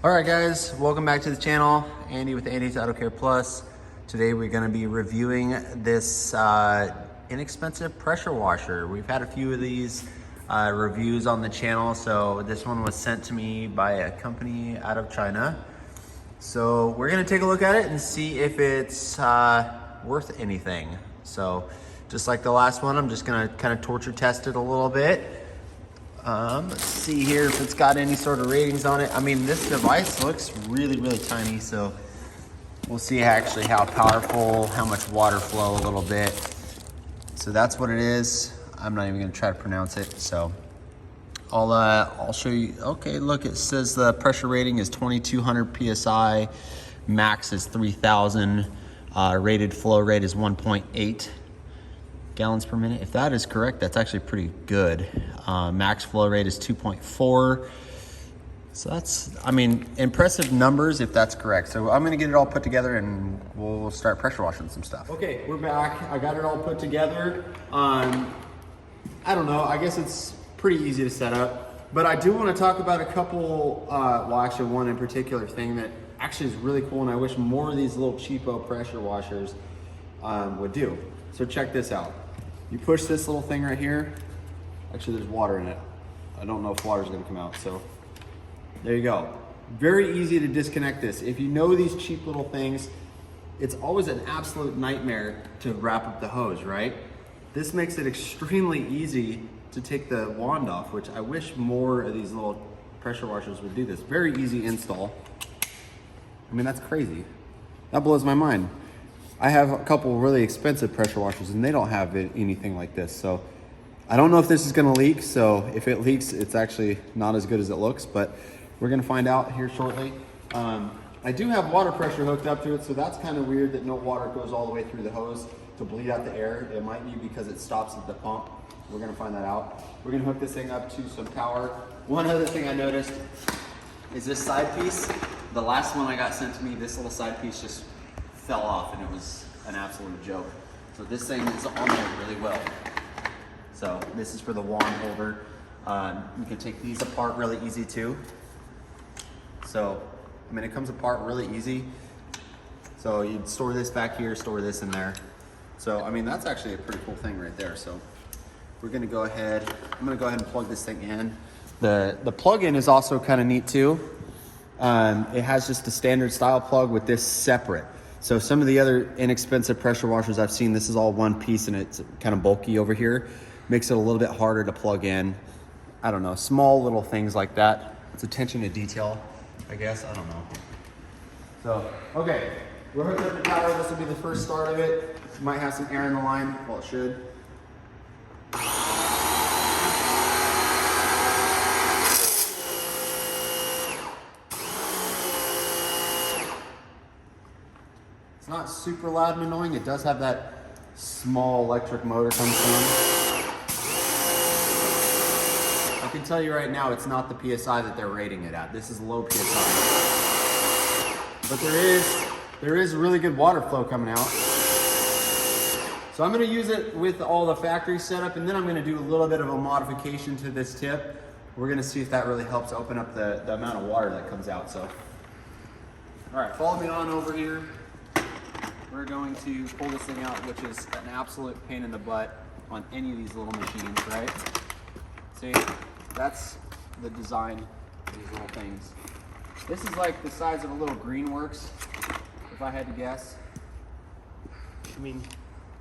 Alright guys, welcome back to the channel. Andy with Andy's Auto Care Plus. Today we're going to be reviewing this inexpensive pressure washer. We've had a few of these reviews on the channel, so this one was sent to me by a company out of China. So we're going to take a look at it and see if it's worth anything. So just like the last one, I'm just going to kind of torture test it a little bit. Let's see here if it's got any sort of ratings on it. I mean, this device looks really tiny, so we'll see actually how powerful, how much water flow a little bit. So that's what it is. I'm not even gonna try to pronounce it. So I'll show you. Okay, look, it says the pressure rating is 2200 PSI, max is 3000, rated flow rate is 1.8 gallons per minute. If that is correct, that's actually pretty good. Max flow rate is 2.4. So that's, I mean, impressive numbers if that's correct. So I'm gonna get it all put together and we'll start pressure washing some stuff. Okay, we're back. I got it all put together. I don't know, I guess it's pretty easy to set up, but I do wanna talk about a couple, well actually one in particular thing that actually is really cool and I wish more of these little cheapo pressure washers would do. So check this out. You push this little thing right here. Actually, there's water in it. I don't know if water's gonna come out, so there you go. Very easy to disconnect this. If you know these cheap little things, it's always an absolute nightmare to wrap up the hose, right? This makes it extremely easy to take the wand off, which I wish more of these little pressure washers would do this. Very easy install. I mean, that's crazy. That blows my mind. I have a couple really expensive pressure washers and they don't have anything like this. So I don't know if this is gonna leak. So if it leaks, it's actually not as good as it looks, but we're gonna find out here shortly. I do have water pressure hooked up to it. So that's kind of weird that no water goes all the way through the hose to bleed out the air. It might be because it stops at the pump. We're gonna find that out. We're gonna hook this thing up to some power. One other thing I noticed is this side piece. The last one I got sent to me, this little side piece just fell off and it was an absolute joke. So this thing is on there really well. So this is for the wand holder. You can take these apart really easy too. So, I mean, it comes apart really easy. So you'd store this back here, store this in there. So, I mean, that's actually a pretty cool thing right there. So we're gonna go ahead, I'm gonna go ahead and plug this thing in. The plug-in is also kind of neat too. It has just a standard style plug with this separate. So some of the other inexpensive pressure washers I've seen, this is all one piece and it's kind of bulky over here. Makes it a little bit harder to plug in. I don't know, small little things like that. It's attention to detail, I guess, I don't know. So, okay, we're hooked up to power. This will be the first start of it. It might have some air in the line, well it should. It's not super loud and annoying. It does have that small electric motor comes from. I can tell you right now, it's not the PSI that they're rating it at. This is low PSI. But there is really good water flow coming out. So I'm gonna use it with all the factory setup and then I'm gonna do a little bit of a modification to this tip. We're gonna see if that really helps open up the amount of water that comes out. So, all right, follow me on over here. We're going to pull this thing out, which is an absolute pain in the butt on any of these little machines, right? See, that's the design of these little things. This is like the size of a little Greenworks, if I had to guess. I mean,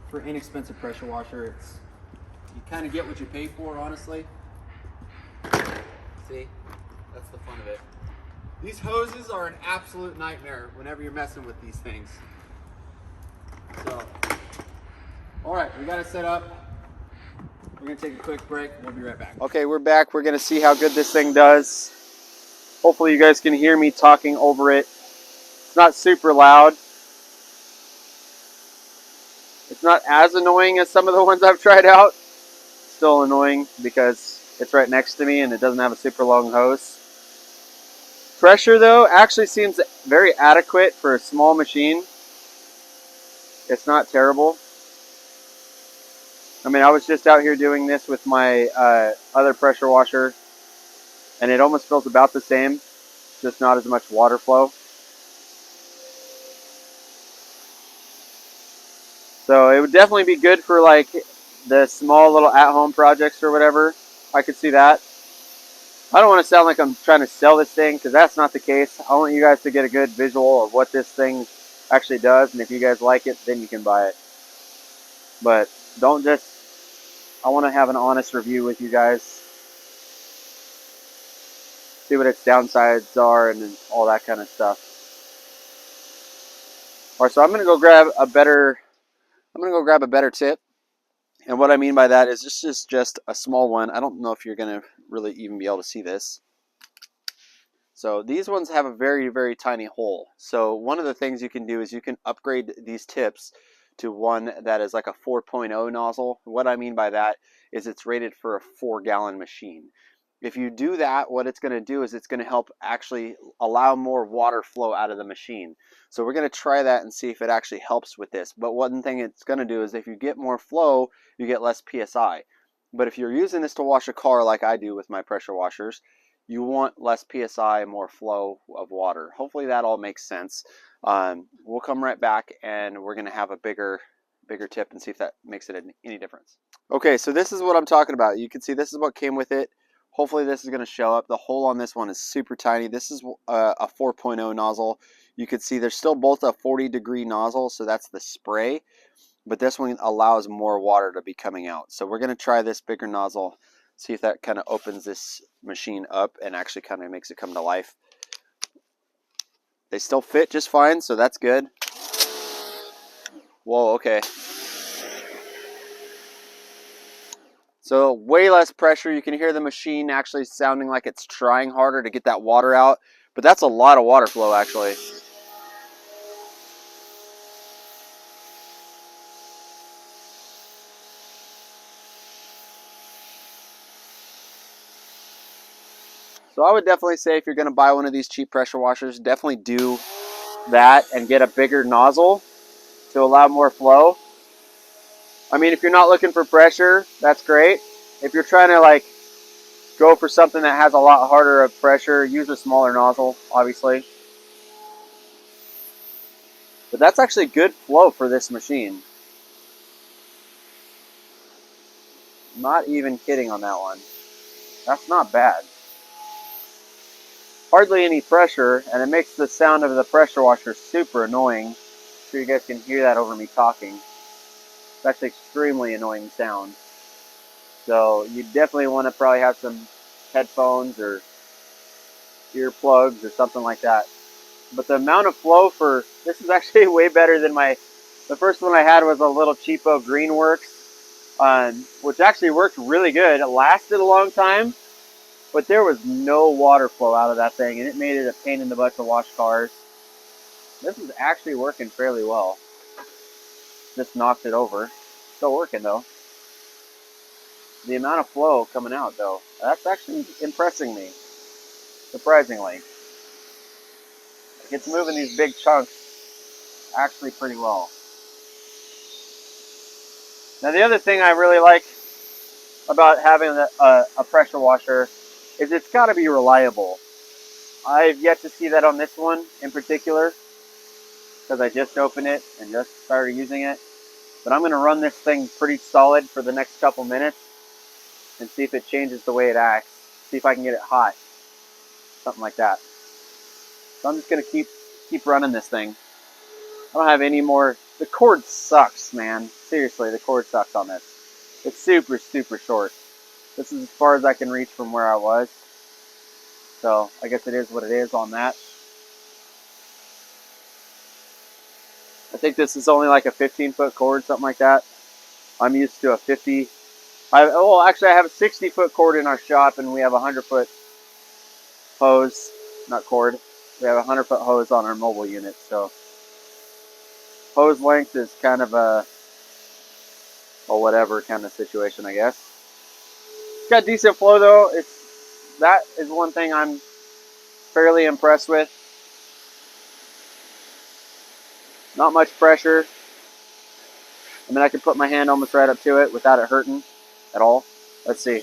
for inexpensive pressure washer, you kind of get what you pay for, honestly. See, that's the fun of it. These hoses are an absolute nightmare whenever you're messing with these things. So, all right, we got it set up. We're gonna take a quick break. We'll be right back. Okay, we're back. We're gonna see how good this thing does. Hopefully you guys can hear me talking over it. It's not super loud. It's not as annoying as some of the ones I've tried out. Still annoying because it's right next to me and it doesn't have a super long hose. Pressure though actually seems very adequate for a small machine. It's not terrible. I mean, I was just out here doing this with my other pressure washer and it almost feels about the same. just not as much water flow. So it would definitely be good for like the small little at-home projects or whatever. I could see that. I don't want to sound like I'm trying to sell this thing, because that's not the case. I want you guys to get a good visual of what this thing actually does, and if you guys like it, then you can buy it. But don't just, I want to have an honest review with you guys. See what its downsides are and all that kind of stuff. Alright, so I'm going to go grab a better tip. And what I mean by that is this is just a small one. I don't know if you're going to really even be able to see this. So these ones have a very, very tiny hole. So one of the things you can do is you can upgrade these tips to one that is like a 4.0 nozzle. What I mean by that is it's rated for a 4-gallon machine. If you do that, what it's going to do is it's going to help actually allow more water flow out of the machine. So we're going to try that and see if it actually helps with this. But one thing it's going to do is if you get more flow, you get less PSI. But if you're using this to wash a car like I do with my pressure washers, you want less PSI, more flow of water. Hopefully that all makes sense. We'll come right back and we're going to have a bigger tip and see if that makes it any difference. Okay, so this is what I'm talking about. You can see this is what came with it. Hopefully this is going to show up. The hole on this one is super tiny. This is a 4.0 nozzle. You can see there's still both a 40-degree nozzle, so that's the spray. But this one allows more water to be coming out. So we're going to try this bigger nozzle, see if that kind of opens this machine up and actually kind of makes it come to life. They still fit just fine, so that's good. Whoa, okay. So way less pressure. You can hear the machine actually sounding like it's trying harder to get that water out. But that's a lot of water flow actually. So I would definitely say if you're going to buy one of these cheap pressure washers, definitely do that and get a bigger nozzle to allow more flow. I mean, if you're not looking for pressure, that's great. If you're trying to like go for something that has a lot harder of pressure, use a smaller nozzle, obviously. But that's actually good flow for this machine. Not even kidding on that one. That's not bad. Hardly any pressure, and it makes the sound of the pressure washer super annoying. I'm sure you guys can hear that over me talking. It's actually extremely annoying sound. So you definitely want to probably have some headphones or earplugs or something like that. But the amount of flow for this is actually way better than the first one I had was a little cheapo Greenworks, which actually worked really good. It lasted a long time, but there was no water flow out of that thing, and it made it a pain in the butt to wash cars. This is actually working fairly well. Just knocked it over. Still working though. The amount of flow coming out though, that's actually impressing me, surprisingly. It's moving these big chunks actually pretty well. Now the other thing I really like about having a pressure washer is it's got to be reliable. I've yet to see that on this one in particular because I just opened it and just started using it. But I'm going to run this thing pretty solid for the next couple minutes and see if it changes the way it acts. See if I can get it hot. Something like that. So I'm just going to keep running this thing. I don't have any more. The cord sucks, man. Seriously, the cord sucks on this. It's super, super short. This is as far as I can reach from where I was. So I guess it is what it is on that. I think this is only like a 15-foot cord, something like that. I'm used to a 50. Actually, I have a 60-foot cord in our shop, and we have a 100-foot hose, not cord. We have a 100-foot hose on our mobile unit. So hose length is kind of a whatever kind of situation, I guess. It's got decent flow though. That is one thing I'm fairly impressed with. Not much pressure. I mean, I can put my hand almost right up to it without it hurting at all. Let's see.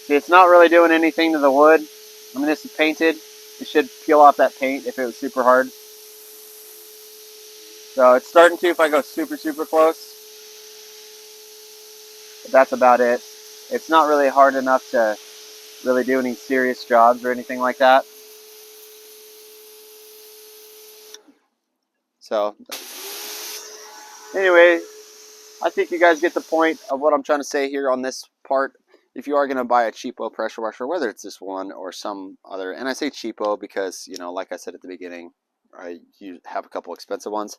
See, it's not really doing anything to the wood. I mean, this is painted. It should peel off that paint if it was super hard. So it's starting to if I go super, super close. But that's about it. It's not really hard enough to really do any serious jobs or anything like that. So anyway, I think you guys get the point of what I'm trying to say here on this part. If you are going to buy a cheapo pressure washer, whether it's this one or some other, and I say cheapo because, you know, like I said at the beginning, you have a couple expensive ones.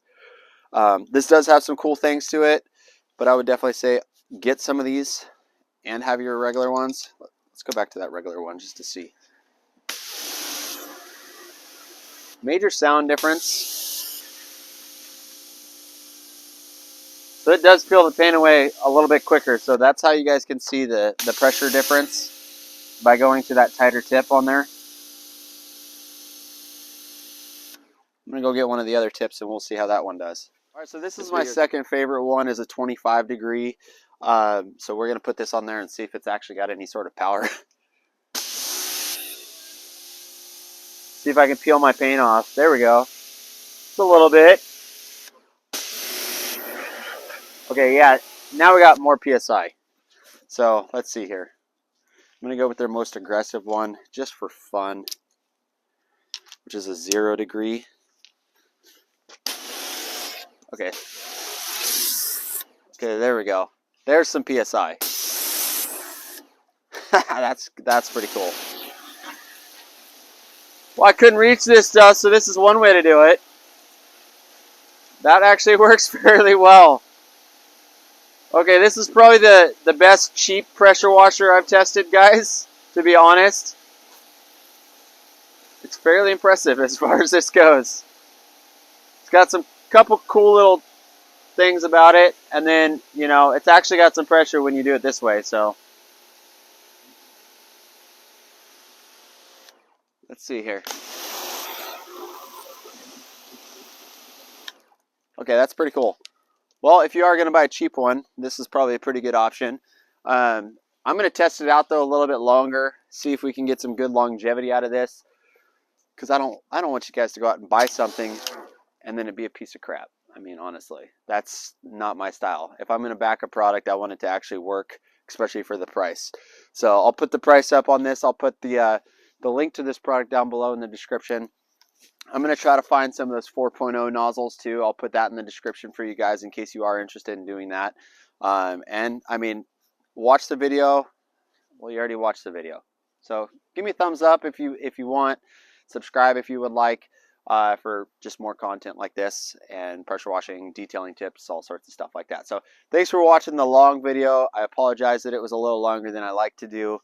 This does have some cool things to it, but I would definitely say get some of these and have your regular ones. Let's go back to that regular one just to see. Major sound difference. So it does peel the paint away a little bit quicker. So that's how you guys can see the pressure difference by going to that tighter tip on there. I'm going to go get one of the other tips and we'll see how that one does. All right, so this is my second favorite one, is a 25 degree. So we're going to put this on there and see if it's actually got any sort of power. See if I can peel my paint off. There we go. Just a little bit. Okay, yeah, now we got more PSI. So let's see here. I'm going to go with their most aggressive one just for fun, which is a 0 degree. Okay. Okay, there we go. There's some PSI. That's pretty cool. Well, I couldn't reach this dust, so this is one way to do it. That actually works fairly well. Okay, this is probably the best cheap pressure washer I've tested, guys, to be honest. It's fairly impressive as far as this goes. It's got some couple cool little things about it, and then, you know, it's actually got some pressure when you do it this way, so. Let's see here. Okay, that's pretty cool. Well, if you are going to buy a cheap one, this is probably a pretty good option. I'm going to test it out though a little bit longer, see if we can get some good longevity out of this. Because I don't want you guys to go out and buy something and then it be a piece of crap. I mean, honestly, that's not my style. If I'm going to back a product, I want it to actually work, especially for the price. So I'll put the price up on this. I'll put the link to this product down below in the description. I'm going to try to find some of those 4.0 nozzles too. I'll put that in the description for you guys in case you are interested in doing that. And I mean, watch the video. Well, you already watched the video. So give me a thumbs up if you want. Subscribe if you would like for just more content like this and pressure washing, detailing tips, all sorts of stuff like that. So thanks for watching the long video. I apologize that it was a little longer than I like to do.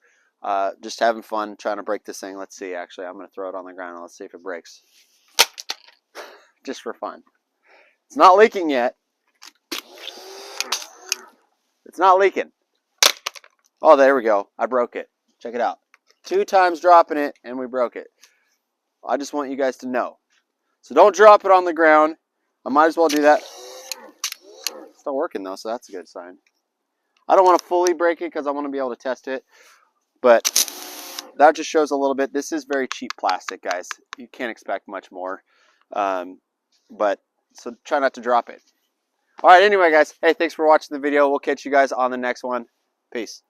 Just having fun trying to break this thing. Let's see, actually, I'm going to throw it on the ground and let's see if it breaks. Just for fun. It's not leaking yet. It's not leaking. Oh, there we go. I broke it. Check it out. 2 times dropping it and we broke it. I just want you guys to know. So don't drop it on the ground. I might as well do that. It's still working though, so that's a good sign. I don't want to fully break it because I want to be able to test it. But that just shows a little bit. This is very cheap plastic, guys. You can't expect much more. But so try not to drop it. All right, anyway, guys. Hey, thanks for watching the video. We'll catch you guys on the next one. Peace.